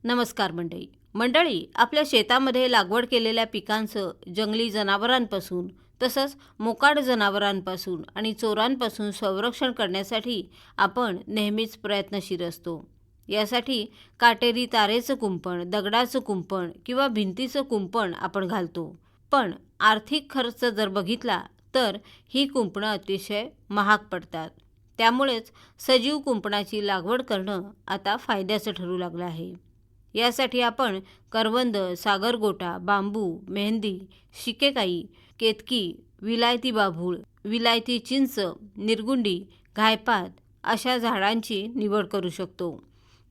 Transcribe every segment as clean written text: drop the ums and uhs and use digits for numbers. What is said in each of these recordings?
नमस्कार मंडळी, आपल्या शेतामध्ये लागवड केलेल्या पिकांचं जंगली जनावरांपासून तसंच मोकाट जनावरांपासून आणि चोरांपासून संरक्षण करण्यासाठी आपण नेहमीच प्रयत्नशील असतो. यासाठी काटेरी तारेचं कुंपण, दगडाचं कुंपण किंवा भिंतीचं कुंपण आपण घालतो. पण आर्थिक खर्च जर बघितला तर ही कुंपणं अतिशय महाग पडतात. त्यामुळेच सजीव कुंपणाची लागवड करणं आता फायद्याचं ठरू लागलं आहे. यासाठी आपण करवंद, सागरगोटा, बांबू, मेहंदी, शिकेकाई, केतकी, विलायती बाभूळ, विलायती चिंच, निरगुंडी, घायपात अशा झाडांची निवड करू शकतो.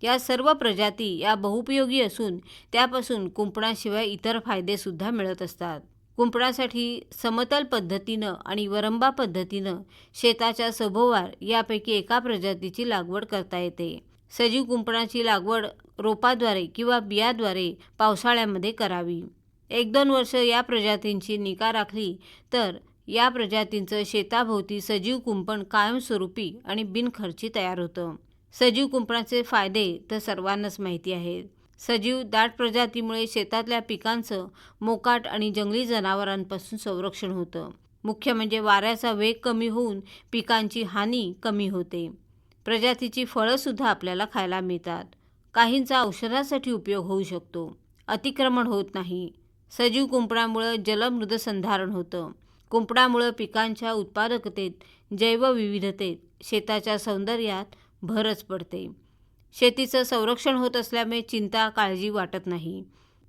या सर्व प्रजाती या बहुपयोगी असून त्यापासून कुंपणाशिवाय इतर फायदेसुद्धा मिळत असतात. कुंपणासाठी समतल पद्धतीनं आणि वरंबा पद्धतीनं शेताच्या सभोवार यापैकी एका प्रजातीची लागवड करता येते. सजीव कुंपणाची लागवड रोपाद्वारे किंवा बियाद्वारे पावसाळ्यामध्ये करावी. 1-2 वर्ष या प्रजातींची निगा राखली तर या प्रजातींचं शेताभोवती सजीव कुंपण कायमस्वरूपी आणि बिनखर्ची तयार होतं. सजीव कुंपणाचे फायदे तर सर्वांनाच माहिती आहेत. सजीव दाट प्रजातीमुळे शेतातल्या पिकांचं मोकाट आणि जंगली जनावरांपासून संरक्षण होतं. मुख्य म्हणजे वाऱ्याचा वेग कमी होऊन पिकांची हानी कमी होते. प्रजातीची फळंसुद्धा आपल्याला खायला मिळतात. काहींचा औषधासाठी उपयोग होऊ शकतो. अतिक्रमण होत नाही. सजीव कुंपणामुळं जलमृदसंधारण होतं. कुंपणामुळं पिकांच्या उत्पादकतेत, जैवविविधतेत, शेताच्या सौंदर्यात भरच पडते. शेतीचं संरक्षण होत असल्यामुळे चिंता, काळजी वाटत नाही.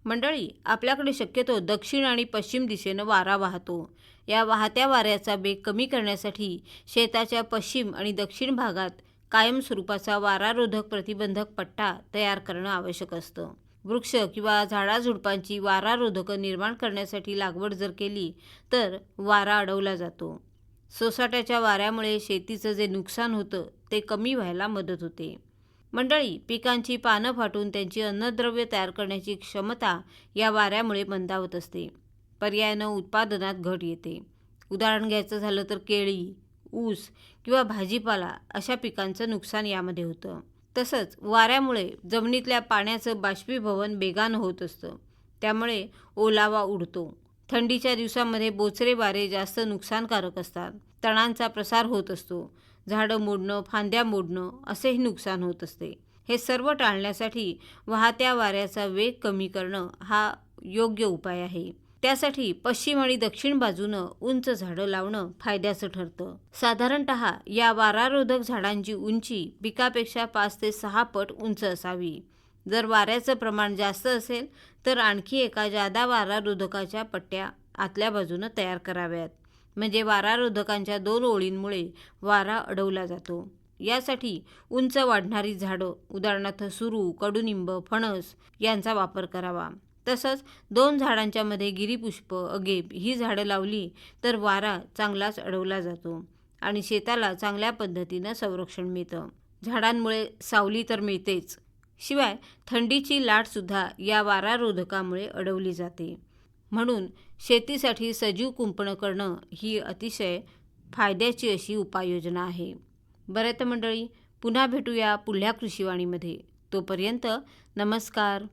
मंडळी, आपल्याकडे शक्यतो दक्षिण आणि पश्चिम दिशेनं वारा वाहतो. या वाहत्या वाऱ्याचा वेग कमी करण्यासाठी शेताच्या पश्चिम आणि दक्षिण भागात कायमस्वरूपाचा वारारोधक प्रतिबंधक पट्टा तयार करणं आवश्यक असतं. वृक्ष किंवा झाडाझुडपांची वारारोधकं निर्माण करण्यासाठी लागवड जर केली तर वारा अडवला जातो. सोसाट्याच्या वाऱ्यामुळे शेतीचं जे नुकसान होतं ते कमी व्हायला मदत होते. मंडळी, पिकांची पानं फाटून त्यांची अन्नद्रव्य तयार करण्याची क्षमता या वाऱ्यामुळे मंदावत असते. पर्यायानं उत्पादनात घट येते. उदाहरण घ्यायचं झालं तर केळी, ऊस किंवा भाजीपाला अशा पिकांचं नुकसान यामध्ये होतं. तसंच वाऱ्यामुळे जमिनीतल्या पाण्याचं बाष्पीभवन वेगानं होत असतं. त्यामुळे ओलावा उडतो. थंडीच्या दिवसामध्ये बोचरे वारे जास्त नुकसानकारक असतात. तणांचा प्रसार होत असतो. झाडं मोडणं, फांद्या मोडणं असेही नुकसान होत असते. हे सर्व टाळण्यासाठी वाहत्या वाऱ्याचा वेग कमी करणं हा योग्य उपाय आहे. त्यासाठी पश्चिम आणि दक्षिण बाजूनं उंच झाडं लावणं फायद्याचं ठरतं. साधारणतः या वारारोधक झाडांची उंची पिकापेक्षा 5 ते 6 पट उंच असावी. जर वाऱ्याचं प्रमाण जास्त असेल तर आणखी एका जादा वारारोधकाच्या पट्ट्या आतल्या बाजूनं तयार कराव्यात. म्हणजे वारारोधकांच्या 2 ओळींमुळे वारा अडवला जातो. यासाठी उंच वाढणारी झाडं, उदाहरणार्थ सुरू, कडुनिंब, फणस यांचा वापर करावा. तसंच 2 झाडांच्या मध्ये गिरीपुष्प, अगेप ही झाडं लावली तर वारा चांगलाच अडवला जातो आणि शेताला चांगल्या पद्धतीनं संरक्षण मिळतं. झाडांमुळे सावली तर मिळतेच, शिवाय थंडीची लाटसुद्धा या वारारोधकामुळे अडवली जाते. म्हणून शेतीसाठी सजीव कुंपणं करणं ही अतिशय फायद्याची अशी उपाययोजना आहे. बरं तर मंडळी, पुन्हा भेटूया पुढल्या कृषीवाणीमध्ये. तोपर्यंत नमस्कार.